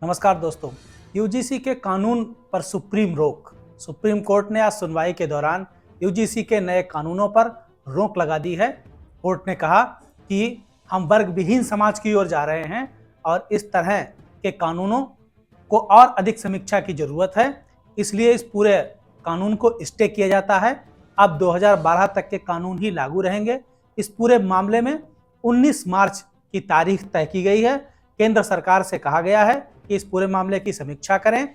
नमस्कार दोस्तों। यूजीसी के कानून पर सुप्रीम कोर्ट ने आज सुनवाई के दौरान यूजीसी के नए कानूनों पर रोक लगा दी है। कोर्ट ने कहा कि हम वर्ग विहीन समाज की ओर जा रहे हैं और इस तरह के कानूनों को और अधिक समीक्षा की जरूरत है, इसलिए इस पूरे कानून को स्टे किया जाता है। अब 2012 तक के कानून ही लागू रहेंगे। इस पूरे मामले में 19 मार्च की तारीख तय की गई है। केंद्र सरकार से कहा गया है कि इस पूरे मामले की समीक्षा करें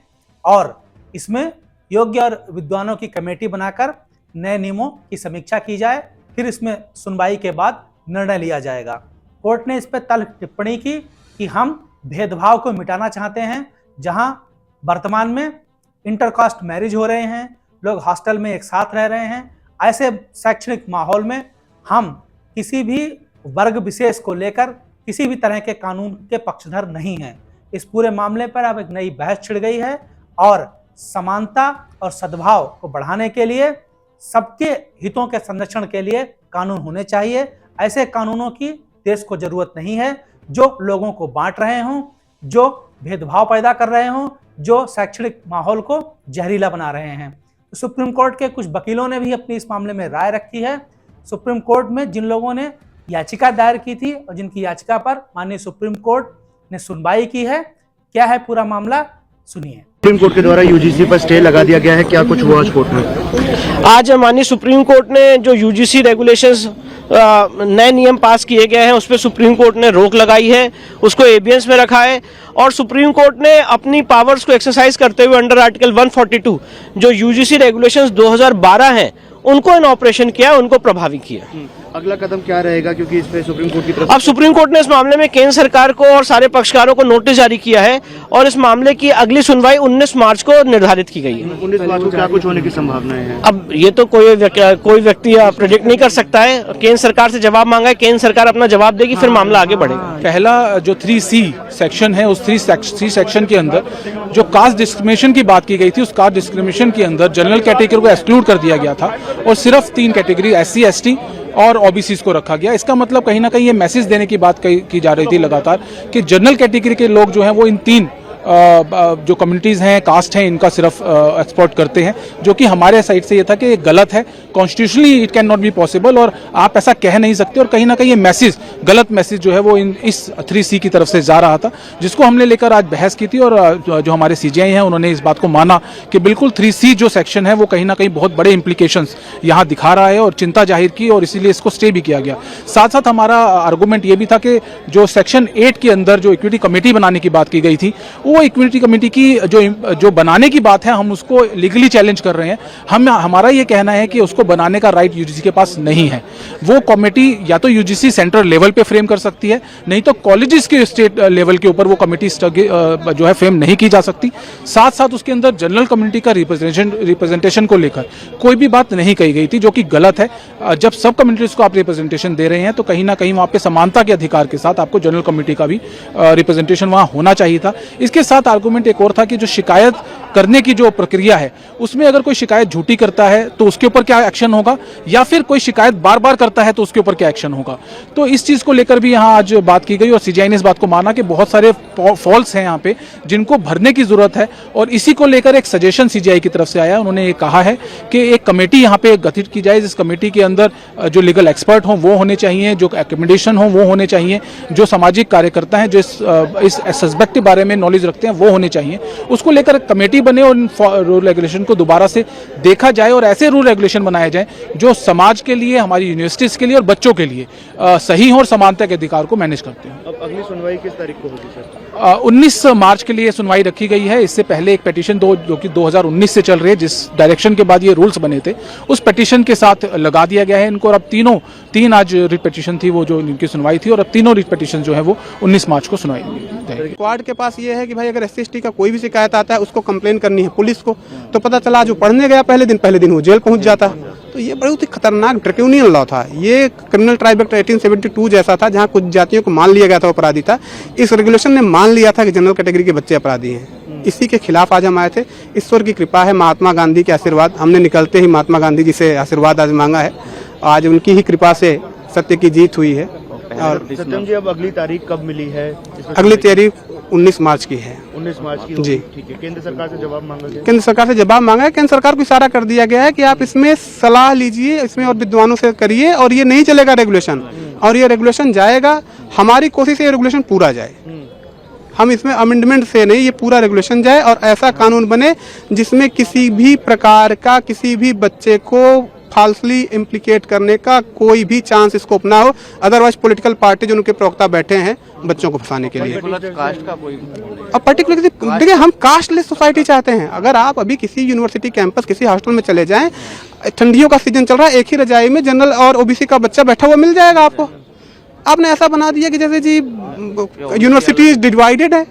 और इसमें योग्य और विद्वानों की कमेटी बनाकर नए नियमों की समीक्षा की जाए, फिर इसमें सुनवाई के बाद निर्णय लिया जाएगा। कोर्ट ने इस पर तल्ख टिप्पणी की कि हम भेदभाव को मिटाना चाहते हैं। जहां वर्तमान में इंटरकास्ट मैरिज हो रहे हैं, लोग हॉस्टल में एक साथ रह रहे हैं, ऐसे शैक्षणिक माहौल में हम किसी भी वर्ग विशेष को लेकर किसी भी तरह के कानून के पक्षधर नहीं हैं। इस पूरे मामले पर अब एक नई बहस छिड़ गई है और समानता और सद्भाव को बढ़ाने के लिए, सबके हितों के संरक्षण के लिए कानून होने चाहिए। ऐसे कानूनों की देश को जरूरत नहीं है जो लोगों को बांट रहे हों, जो भेदभाव पैदा कर रहे हों, जो शैक्षणिक माहौल को जहरीला बना रहे हैं। तो सुप्रीम कोर्ट के कुछ वकीलों ने भी अपनी इस मामले में राय रखी है। सुप्रीम कोर्ट में जिन लोगों ने याचिका दायर की थी और जिनकी याचिका पर माननीय सुप्रीम कोर्ट ने सुनवाई की है, क्या है पूरा मामला, सुनिए। सुप्रीम कोर्ट के द्वारा यूजीसी पर स्टे लगा दिया गया है, क्या कुछ हुआ आज कोर्ट में? आज माननीय सुप्रीम कोर्ट ने जो यूजीसी रेगुलेशंस नए नियम पास किए गए हैं उस पर सुप्रीम कोर्ट ने रोक लगाई है, उसको एबियंस में रखा है और सुप्रीम कोर्ट ने अपनी पावर्स को एक्सरसाइज करते हुए अंडर आर्टिकल 142 जो यूजीसी रेगुलेशंस 2012 हैं उनको इन ऑपरेशन किया, उनको प्रभावी किया। अगला कदम क्या रहेगा, क्योंकि इस पे सुप्रीम कोर्ट की तरफ अब सुप्रीम कोर्ट ने इस मामले में केंद्र सरकार को और सारे पक्षकारों को नोटिस जारी किया है और इस मामले की अगली सुनवाई 19 मार्च को निर्धारित की गई है। 19 मार्च को क्या कुछ होने की संभावनाएं हैं? अब ये तो कोई व्यक्ति प्रेडिक्ट नहीं कर सकता है। केंद्र सरकार से जवाब मांगा है, केंद्र सरकार अपना जवाब देगी, फिर मामला आगे बढ़ेगा। पहला जो 3C सेक्शन है, उस 3C सेक्शन के अंदर जो कास्ट डिस्क्रिमिनेशन की बात की गई थी, उस कास्ट डिस्क्रिमिनेशन के अंदर जनरल कैटेगरी को एक्सक्लूड कर दिया गया था और सिर्फ 3 कैटेगरी SC, ST और OBCs को रखा गया। इसका मतलब कहीं ना कहीं ये मैसेज देने की बात की जा रही थी लगातार कि जनरल कैटेगरी के लोग जो हैं वो इन 3 जो कम्युनिटीज़ हैं, कास्ट हैं, इनका सिर्फ एक्सपोर्ट करते हैं, जो कि हमारे साइड से ये था कि ये गलत है, constitutionally it can not be possible और आप ऐसा कह नहीं सकते। और कहीं ना कहीं ये मैसेज, गलत मैसेज जो है वो इस 3C की तरफ से जा रहा था, जिसको हमने लेकर आज बहस की थी और जो हमारे CJI हैं उन्होंने इस बात को माना कि बिल्कुल 3C जो सेक्शन है वो कहीं ना कहीं बहुत बड़े इंप्लीकेशंस यहाँ दिखा रहा है और चिंता जाहिर की और इसीलिए इसको स्टे भी किया गया। साथ साथ हमारा आर्गूमेंट ये भी था कि जो सेक्शन 8 के अंदर जो इक्विटी कमेटी बनाने की बात की गई थी, वो इक्विटी कमेटी की जो बनाने की बात है, हम उसको लीगली चैलेंज कर रहे हैं। हमारा ये कहना है कि उसको बनाने का राइट यूजीसी के पास नहीं है। वो कमेटी या तो यूजीसी सेंट्रल लेवल पे फ्रेम कर सकती है, नहीं तो कॉलेजेस के स्टेट लेवल के ऊपर वो कमेटी जो है फ्रेम नहीं की जा सकती। साथ साथ उसके अंदर जनरल कम्युनिटी का रिप्रेजेंटेशन को लेकर कोई भी बात नहीं कही गई थी, जो कि गलत है। जब सब कम्युनिटीज को आप रिप्रेजेंटेशन दे रहे हैं तो कहीं ना कहीं वहाँ पे समानता के अधिकार के साथ आपको जनरल कम्युनिटी का भी रिप्रेजेंटेशन वहाँ होना चाहिए था। इसके साथ आर्गूमेंट एक और था कि जो शिकायत करने की जो प्रक्रिया है उसमें अगर कोई शिकायत झूठी करता है तो उसके ऊपर क्या एक्शन होगा, या फिर कोई शिकायत बार बार करता है तो उसके ऊपर क्या एक्शन होगा। तो इस चीज को लेकर भी यहाँ आज बात की गई और CJI ने इस बात को माना कि बहुत सारे फॉल्स हैं यहाँ पे जिनको भरने की जरूरत है और इसी को लेकर एक सजेशन CJI की तरफ से आया। उन्होंने ये कहा है कि एक कमेटी यहाँ पे गठित की जाए, जिस कमेटी के अंदर जो लीगल एक्सपर्ट हों वो होने चाहिए, जो एकोमोडेशन हो वो होने चाहिए, जो सामाजिक कार्यकर्ता हैं जो इस सस्पेक्ट के बारे में नॉलेज रखते हैं वो होने चाहिए। उसको लेकर कमेटी बने और रूल रेगुलेशन को दोबारा से देखा जाए और ऐसे रूल रेगुलेशन बनाए जाए जो समाज के लिए, हमारी यूनिवर्सिटीज के लिए और बच्चों के लिए सही हो और समानता के अधिकार को मैनेज करते हैं। अब अगली सुनवाई किस तारीख को होगी सर? 19 मार्च के लिए सुनवाई रखी गई है। इससे पहले एक पिटीशन जो कि 2019 से चल रही है, जिस डायरेक्शन के बाद ये रूल्स बने थे, उस पिटीशन के साथ लगा दिया गया है इनको। और अब तीन आज रिट पिटीशन थी वो जो इनकी सुनवाई थी और अब तीनों रिट पिटीशन जो है वो 19 मार्च को सुनवाई जाएगी। क्वाड के पास ये है कि भाई अगर SC/ST का कोई भी शिकायत आता है उसको कंप्लेन करनी है पुलिस को, तो पता चला जो पढ़ने गया पहले दिन वो जेल पहुंच जाता है। तो ये बहुत ही खतरनाक ड्रैकोनियन लॉ था। ये क्रिमिनल ट्राइब एक्ट 1872 जैसा था, जहाँ कुछ जातियों को मान लिया गया था अपराधी था। इस रेगुलेशन ने मान लिया था कि जनरल कैटेगरी के बच्चे अपराधी हैं। इसी के खिलाफ आज हम आए थे। ईश्वर की कृपा है, महात्मा गांधी के आशीर्वाद, हमने निकलते ही महात्मा गांधी जी से आशीर्वाद आज मांगा है। आज उनकी ही कृपा से सत्य की जीत हुई है। और सत्यम जी, अब अगली तारीख कब मिली है? अगली तारीख 19 मार्च की है। 19 मार्च की जी। होगी, ठीक है। केंद्र सरकार से जवाब मांगा गया। केंद्र सरकार से जवाब मांगा है। केंद्र सरकार को इशारा कर दिया गया है कि आप इसमें सलाह लीजिए, इसमें और विद्वानों से करिए, और ये नहीं चलेगा रेगुलेशन, और ये रेगुलेशन जाएगा। हमारी कोशिश है ये रेगुलेशन पूरा जाए। हम इसमें अमेंडमेंट से नहीं, ये पूरा रेगुलेशन जाए और ऐसा कानून बने जिसमें किसी भी प्रकार का किसी भी बच्चे को फाल्सली इम्प्लीकेट करने का कोई भी चांस स्कोप ना हो। अदरवाइज पॉलिटिकल पार्टी जो उनके प्रवक्ता बैठे हैं बच्चों को फंसाने के लिए। अब पर्टिकुलर देखिए, हम कास्टलेस सोसाइटी चाहते हैं। अगर आप अभी किसी यूनिवर्सिटी कैंपस किसी हॉस्टल में चले जाएं, ठंडियों का सीजन चल रहा है, एक ही रजाई में जनरल और ओबीसी का बच्चा बैठा हुआ मिल जाएगा आपको। आपने ऐसा बना दिया कि जैसे जी यूनिवर्सिटी डिवाइडेड है।